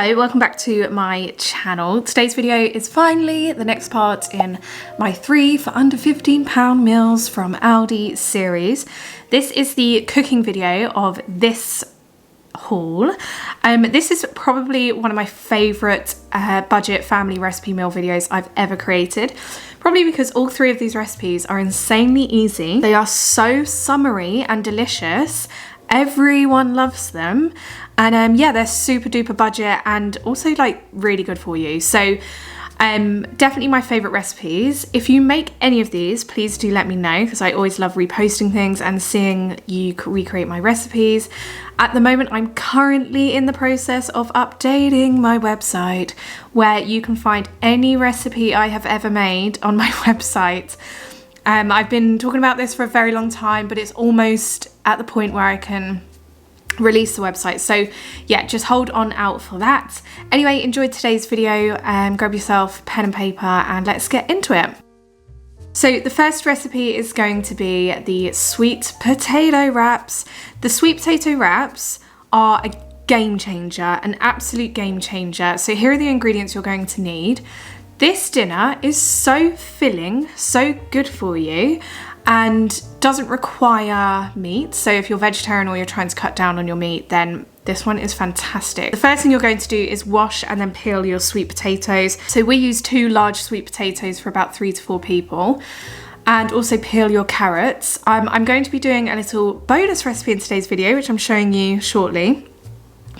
Hello, welcome back to my channel. Today's video is finally the next part in my 3 for under £15 meals from Aldi series. This is the cooking video of this haul. This is probably one of my favourite budget family recipe meal videos I've ever created. Probably because all 3 of these recipes are insanely easy. They are so summery and delicious. Everyone loves them, and yeah, they're super duper budget and also like really good for you. So definitely my favorite recipes. If you make any of these, please do let me know, because I always love reposting things and seeing you recreate my recipes. At the moment, I'm currently in the process of updating my website, where you can find any recipe I have ever made on my website. I've been talking about this for a very long time, but it's almost at the point where I can release the website. So yeah, just hold on out for that. Anyway, enjoy today's video. Grab yourself pen and paper and let's get into it. So the first recipe is going to be the sweet potato wraps. The sweet potato wraps are a game changer, an absolute game changer. So here are the ingredients you're going to need. This dinner is so filling, so good for you, and doesn't require meat. So if you're vegetarian or you're trying to cut down on your meat, then this one is fantastic. The first thing you're going to do is wash and then peel your sweet potatoes. So we use 2 large sweet potatoes for about 3 to 4 people. And also peel your carrots. I'm going to be doing a little bonus recipe in today's video, which I'm showing you shortly.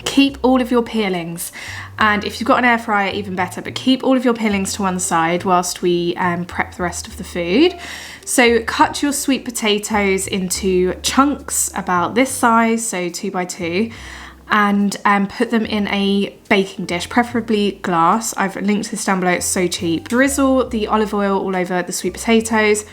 Keep all of your peelings, and if you've got an air fryer, even better, but keep all of your peelings to one side whilst we prep the rest of the food. So cut your sweet potatoes into chunks about this size, so 2 by 2, and put them in a baking dish, preferably glass. I've linked this down below, it's so cheap. Drizzle the olive oil all over the sweet potatoes.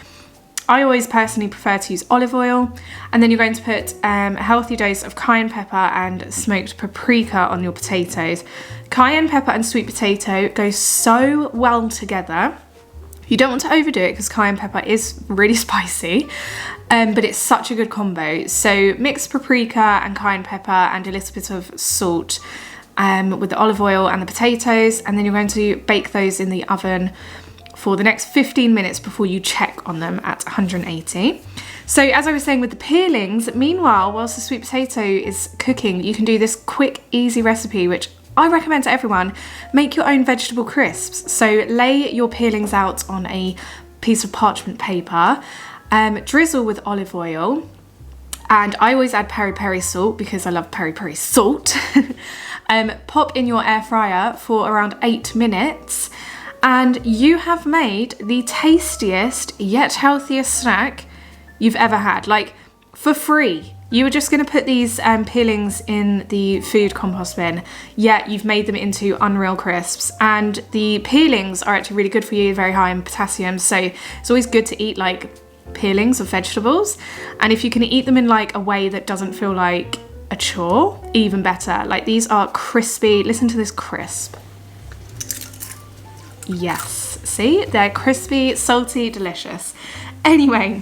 I always personally prefer to use olive oil, and then you're going to put a healthy dose of cayenne pepper and smoked paprika on your potatoes. Cayenne pepper and sweet potato go so well together. You don't want to overdo it because cayenne pepper is really spicy, but it's such a good combo. So mix paprika and cayenne pepper and a little bit of salt with the olive oil and the potatoes, and then you're going to bake those in the oven for the next 15 minutes before you check on them at 180. So as I was saying with the peelings, meanwhile, whilst the sweet potato is cooking, you can do this quick, easy recipe, which I recommend to everyone. Make your own vegetable crisps. So lay your peelings out on a piece of parchment paper, drizzle with olive oil, and I always add peri-peri salt because I love peri-peri salt. Pop in your air fryer for around 8 minutes, and you have made the tastiest yet healthiest snack you've ever had, like for free. You were just going to put these peelings in the food compost bin, yet you've made them into unreal crisps. And the peelings are actually really good for you, very high in potassium, so it's always good to eat like peelings of vegetables. And if you can eat them in like a way that doesn't feel like a chore, even better. Like these are crispy. Listen to this crisp. Yes, see, they're crispy, salty, delicious. Anyway,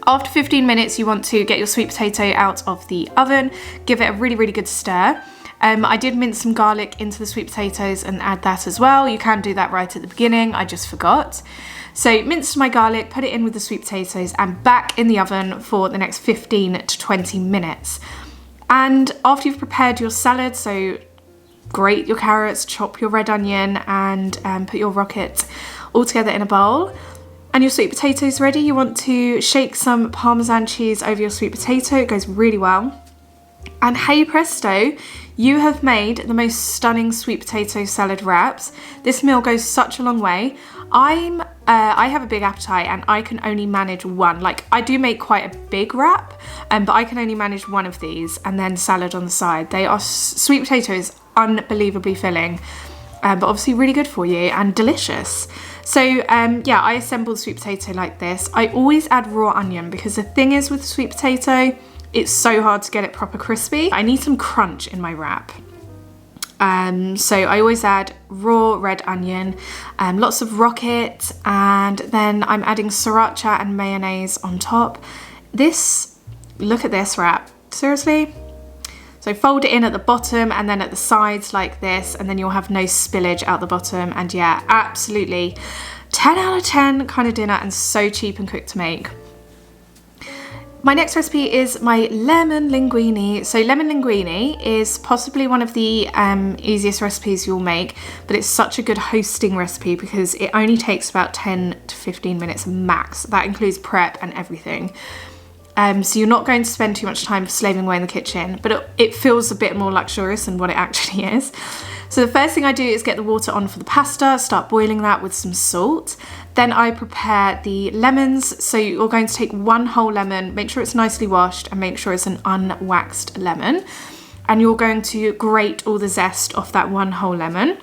after 15 minutes, you want to get your sweet potato out of the oven, give it a really, really good stir. I did mince some garlic into the sweet potatoes and add that as well. You can do that right at the beginning, I just forgot. So minced my garlic, put it in with the sweet potatoes and back in the oven for the next 15 to 20 minutes. And after you've prepared your salad, so grate your carrots, chop your red onion, and put your rocket all together in a bowl. And your sweet potatoes ready. You want to shake some Parmesan cheese over your sweet potato. It goes really well. And hey presto, you have made the most stunning sweet potato salad wraps. This meal goes such a long way. I have a big appetite and I can only manage one. Like I do make quite a big wrap, but I can only manage one of these and then salad on the side. They are sweet potatoes, unbelievably filling, but obviously really good for you and delicious. So yeah, I assemble the sweet potato like this. I always add raw onion because the thing is with sweet potato, it's so hard to get it proper crispy. I need some crunch in my wrap. So I always add raw red onion, lots of rocket, and then I'm adding sriracha and mayonnaise on top. Look at this wrap. Seriously, So fold it in at the bottom and then at the sides like this, and then you'll have no spillage out the bottom. And yeah, absolutely 10 out of 10 kind of dinner, and so cheap and quick to make. My next recipe is my lemon linguini. So lemon linguini is possibly one of the easiest recipes you'll make, but it's such a good hosting recipe because it only takes about 10 to 15 minutes max. That includes prep and everything. So you're not going to spend too much time slaving away in the kitchen, but it feels a bit more luxurious than what it actually is. So the first thing I do is get the water on for the pasta, start boiling that with some salt. Then I prepare the lemons. So you're going to take one whole lemon, make sure it's nicely washed, and make sure it's an unwaxed lemon. And you're going to grate all the zest off that one whole lemon.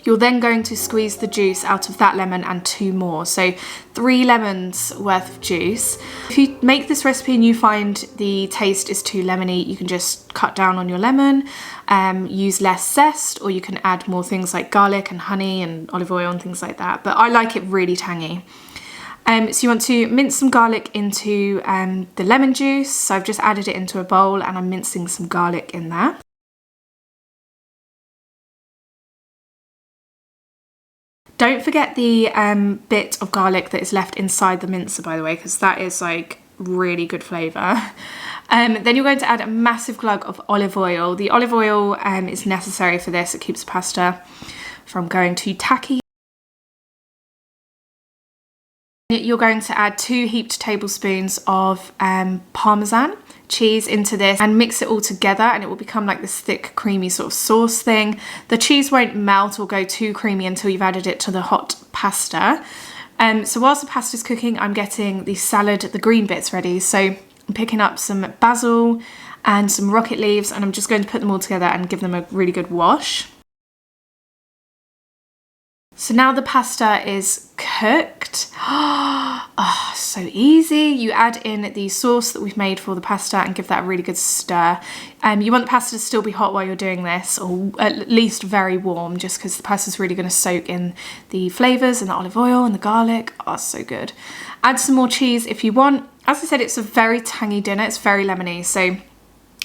You're then going to squeeze the juice out of that lemon and 2 more. So 3 lemons worth of juice. If you make this recipe and you find the taste is too lemony, you can just cut down on your lemon, use less zest, or you can add more things like garlic and honey and olive oil and things like that. But I like it really tangy. So you want to mince some garlic into the lemon juice. So I've just added it into a bowl and I'm mincing some garlic in there. Don't forget the bit of garlic that is left inside the mincer, by the way, because that is like really good flavour. Then you're going to add a massive glug of olive oil. The olive oil is necessary for this. It keeps the pasta from going too tacky. You're going to add 2 heaped tablespoons of Parmesan cheese into this and mix it all together, and it will become like this thick creamy sort of sauce thing. The cheese won't melt or go too creamy until you've added it to the hot pasta. So whilst the pasta's cooking, I'm getting the salad, the green bits ready. So I'm picking up some basil and some rocket leaves, and I'm just going to put them all together and give them a really good wash. So now the pasta is cooked. Oh, so easy. You add in the sauce that we've made for the pasta and give that a really good stir. You want the pasta to still be hot while you're doing this, or at least very warm, just because the pasta is really going to soak in the flavours and the olive oil and the garlic. Oh, so good. Add some more cheese if you want. As I said, it's a very tangy dinner. It's very lemony, so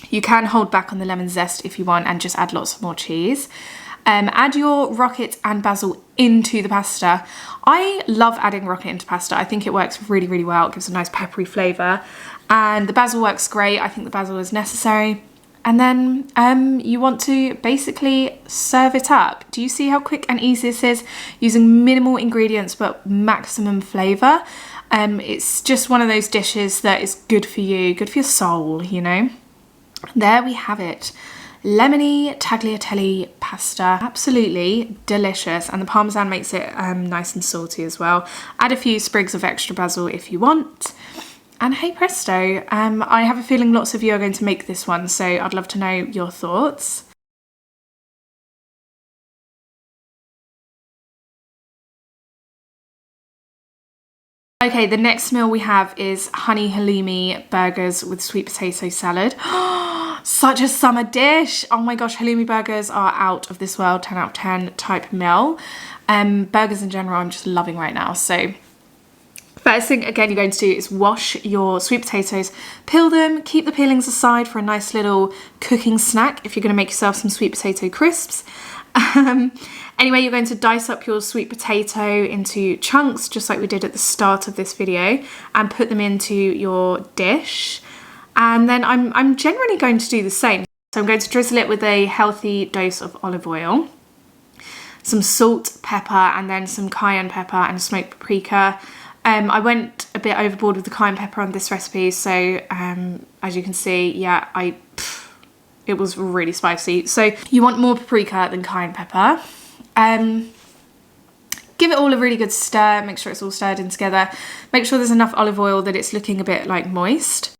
you can hold back on the lemon zest if you want and just add lots more cheese. Add your rocket and basil into the pasta. I love adding rocket into pasta. I think it works really, really well. It gives a nice peppery flavour. And the basil works great. I think the basil is necessary. And then you want to basically serve it up. Do you see how quick and easy this is? Using minimal ingredients but maximum flavour. It's just one of those dishes that is good for you, good for your soul, you know. There we have it. Lemony tagliatelle pasta, absolutely delicious, and the Parmesan makes it nice and salty as well. Add a few sprigs of extra basil if you want, and hey presto. I have a feeling lots of you are going to make this one, so I'd love to know your thoughts. Okay, the next meal we have is honey halloumi burgers with sweet potato salad. Such a summer dish. Oh my gosh, halloumi burgers are out of this world, 10 out of 10 type meal. Burgers in general I'm just loving right now. So first thing again you're going to do is wash your sweet potatoes, peel them, keep the peelings aside for a nice little cooking snack if you're going to make yourself some sweet potato crisps. Anyway, you're going to dice up your sweet potato into chunks just like we did at the start of this video and put them into your dish. And then I'm generally going to do the same. So I'm going to drizzle it with a healthy dose of olive oil, some salt, pepper, and then some cayenne pepper and smoked paprika. I went a bit overboard with the cayenne pepper on this recipe, so as you can see, yeah, it was really spicy. So you want more paprika than cayenne pepper. Give it all a really good stir, make sure it's all stirred in together. Make sure there's enough olive oil that it's looking a bit like moist.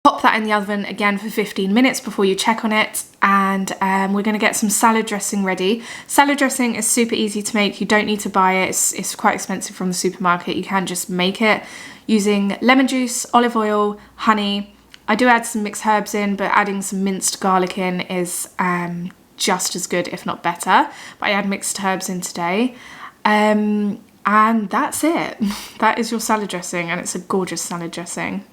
Pop that in the oven again for 15 minutes before you check on it, and we're going to get some salad dressing ready. Salad dressing is super easy to make. You don't need to buy it. It's quite expensive from the supermarket. You can just make it using lemon juice, olive oil, honey. I do add some mixed herbs in, but adding some minced garlic in is just as good, if not better. But I add mixed herbs in today. And that's it. That is your salad dressing, and it's a gorgeous salad dressing.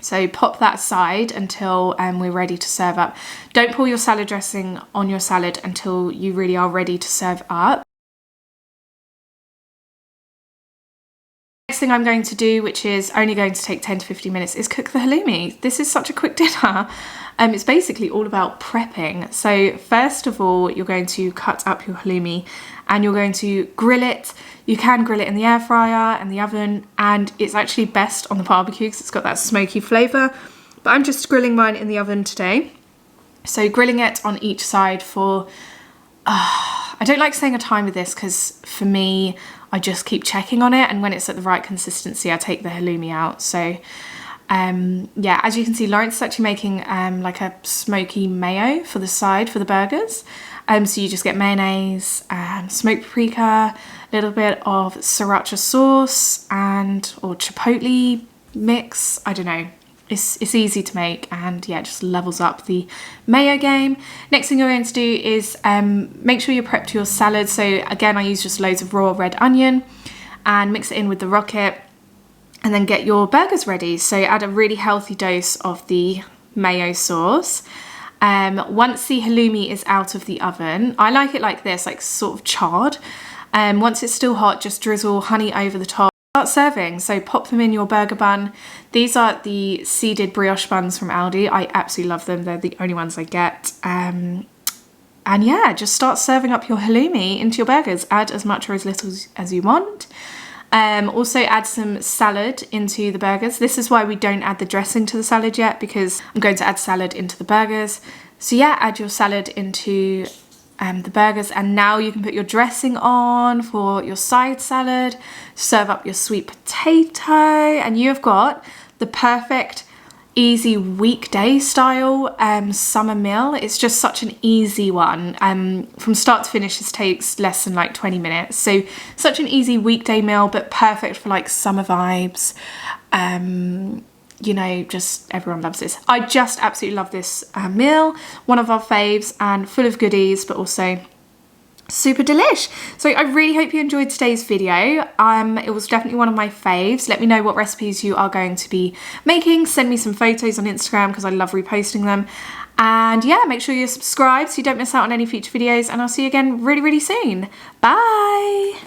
So pop that aside until we're ready to serve up. Don't pour your salad dressing on your salad until you really are ready to serve up. Next thing I'm going to do, which is only going to take 10 to 15 minutes, is cook the halloumi. This is such a quick dinner. It's basically all about prepping. So first of all, you're going to cut up your halloumi and you're going to grill it. You can grill it in the air fryer and the oven, and it's actually best on the barbecue because it's got that smoky flavour. But I'm just grilling mine in the oven today. So grilling it on each side for, I don't like saying a time with this because for me, I just keep checking on it, and when it's at the right consistency, I take the halloumi out. So yeah, as you can see, Lawrence is actually making like a smoky mayo for the side for the burgers. So you just get mayonnaise, smoked paprika, a little bit of sriracha sauce or chipotle mix. I don't know. It's easy to make, and yeah, it just levels up the mayo game. Next thing you're going to do is make sure you prep your salad. So again, I use just loads of raw red onion and mix it in with the rocket, and then get your burgers ready. So add a really healthy dose of the mayo sauce. Once the halloumi is out of the oven, I like it like this, like sort of charred. Once it's still hot, just drizzle honey over the top. Start serving, so pop them in your burger bun. These are the seeded brioche buns from Aldi. I absolutely love them. They're the only ones I get. And yeah, just start serving up your halloumi into your burgers. Add as much or as little as you want. Also add some salad into the burgers. This is why we don't add the dressing to the salad yet, because I'm going to add salad into the burgers. So yeah, add your salad into the burgers, and now you can put your dressing on for your side salad, serve up your sweet potato, and you've got the perfect easy weekday style summer meal. It's just such an easy one. From start to finish, this takes less than like 20 minutes. So such an easy weekday meal, but perfect for like summer vibes. You know, just everyone loves this. I just absolutely love this meal. One of our faves, and full of goodies, but also super delish. So I really hope you enjoyed today's video. It was definitely one of my faves. Let me know what recipes you are going to be making. Send me some photos on Instagram because I love reposting them. And yeah, make sure you're subscribed so you don't miss out on any future videos, and I'll see you again really, really soon. Bye.